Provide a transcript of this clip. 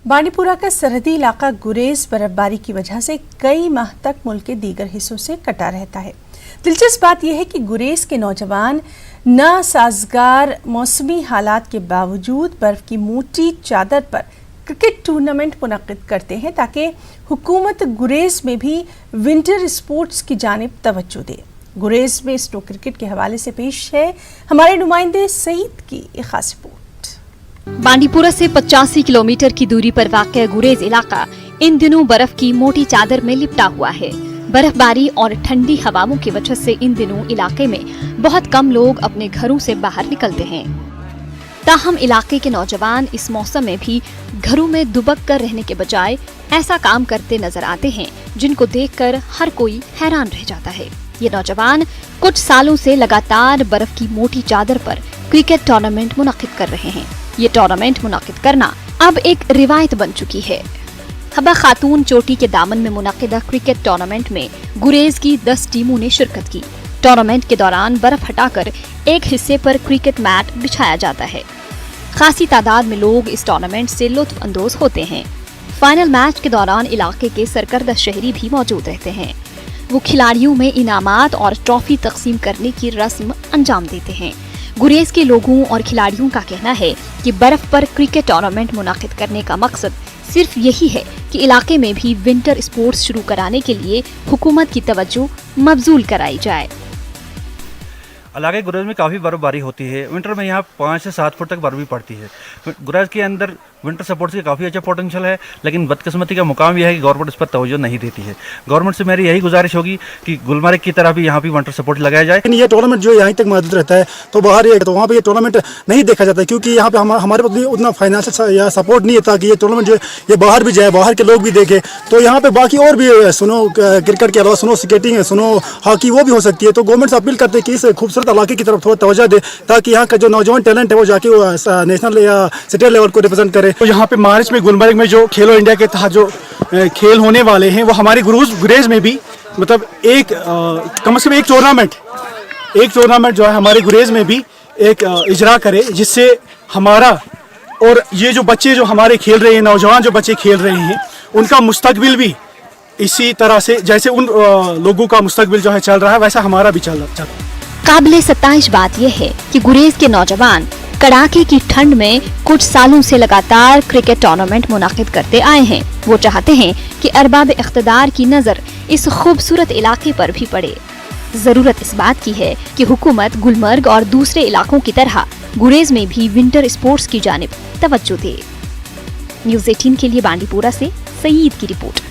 बांडीपुरा का सरहदी इलाका गुरेज बर्फबारी की वजह से कई माह तक मुल्क के दीगर हिस्सों से कटा रहता है। दिलचस्प बात यह है कि गुरेज के नौजवान नासाजगार मौसमी हालात के बावजूद बर्फ की मोटी चादर पर क्रिकेट टूर्नामेंट मुनक्किद करते हैं ताकि हुकूमत गुरेज में भी विंटर स्पोर्ट्स की जानिब तवज्जो दे। गुरेज में स्नो क्रिकेट के हवाले से पेश है हमारे नुमाइंदे सईद की एक खास रिपोर्ट। बांडीपुरा से 85 किलोमीटर की दूरी पर वाक़या गुरेज इलाका इन दिनों बर्फ की मोटी चादर में लिपटा हुआ है। बर्फबारी और ठंडी हवाओं की वजह से इन दिनों इलाके में बहुत कम लोग अपने घरों से बाहर निकलते हैं। ताहम इलाके के नौजवान इस मौसम में भी घरों में दुबक कर रहने के बजाय ऐसा काम करते नजर आते हैं जिनको देखकर हर कोई हैरान रह जाता है। ये नौजवान कुछ सालों से लगातार बर्फ की मोटी चादर पर क्रिकेट टूर्नामेंट मुनक्किद कर रहे हैं। ये टूर्नामेंट मुनक्किद करना अब एक रिवायत बन चुकी है। हबा खातून चोटी के दामन में मुनक्किदा क्रिकेट टूर्नामेंट में गुरेज की 10 टीमों ने शिरकत की। टूर्नामेंट के दौरान बर्फ हटाकर एक हिस्से पर क्रिकेट मैट बिछाया जाता है। खासी तादाद में लोग इस टूर्नामेंट से लुत्फ अंदोज होते हैं। फाइनल मैच के दौरान इलाके के सरकर्दा शहरी भी मौजूद रहते हैं। वो खिलाड़ियों में इनामात और ट्रॉफी तकसीम करने की रस्म अंजाम देते हैं। गुरेज के लोगों और खिलाड़ियों का कहना है कि बर्फ पर क्रिकेट टूर्नामेंट मुनाकिद करने का मकसद सिर्फ यही है कि इलाके में भी विंटर स्पोर्ट्स शुरू कराने के लिए हुकूमत की तवज्जो मबजूल कराई जाए। इलाके गुरेज में काफ़ी बर्फबारी होती है। विंटर में यहाँ 5 से 7 फुट तक बर्फ भी पड़ती है। गुरेज के अंदर विंटर सपोर्ट्स की काफ़ी अच्छा पोटेंशियल है, लेकिन बदकिस्मती का मुकाम यह है कि गवर्नमेंट इस पर तवज्जो नहीं देती है। गवर्नमेंट से मेरी यही गुजारिश होगी कि गुलमर्ग की तरह भी यहाँ भी विंटर सपोर्ट लगाया जाए। ये टूर्नामेंट जो यहाँ तक मौजूद रहता है तो बाहर तो वहाँ पे ये टूर्नामेंट नहीं देखा जाता है, क्योंकि यहाँ पे हमारे पास उतना फाइनेंशियल या सपोर्ट नहीं है ताकि ये टूर्नामेंट जो ये बाहर भी जाए, बाहर के लोग भी देखें। तो यहाँ पे बाकी और भी सुनो क्रिकेट के अलावा सुनो स्केटिंग है, सुनो हॉकी, वो भी हो सकती है। तो गवर्नमेंट से अपील करते हैं कि इस खूबसूरत इलाके की तरफ थोड़ा तवज्जो दे ताकि यहाँ का जो नौजवान टैलेंट है वो जाके नेशनल या स्टेट लेवल को रिप्रेजेंट करे। तो यहाँ पे मार्च में गुलमर्ग में जो खेलो इंडिया के तहत जो खेल होने वाले हैं वो हमारे गुरेज में भी मतलब एक कम से कम एक टूर्नामेंट जो है हमारे गुरेज में भी एक इजरा करे, जिससे हमारा और ये जो बच्चे जो हमारे खेल रहे हैं, नौजवान जो बच्चे खेल रहे हैं, उनका मुस्तकबिल भी इसी तरह से जैसे उन लोगों का मुस्तकबिल जो है चल रहा है वैसा हमारा भी चल रहा है। काबिले सत्ताइश बात यह है कि गुरेज के नौजवान कड़ाके की ठंड में कुछ सालों से लगातार क्रिकेट टूर्नामेंट मुनाकिद करते आए हैं। वो चाहते हैं कि अरबाब इख्तिदार की नजर इस खूबसूरत इलाके पर भी पड़े। जरूरत इस बात की है कि हुकूमत गुलमर्ग और दूसरे इलाकों की तरह गुरेज में भी विंटर स्पोर्ट्स की जानिब तवज्जो दे। न्यूज़ 18 के लिए बांडीपुरा से सईद की रिपोर्ट।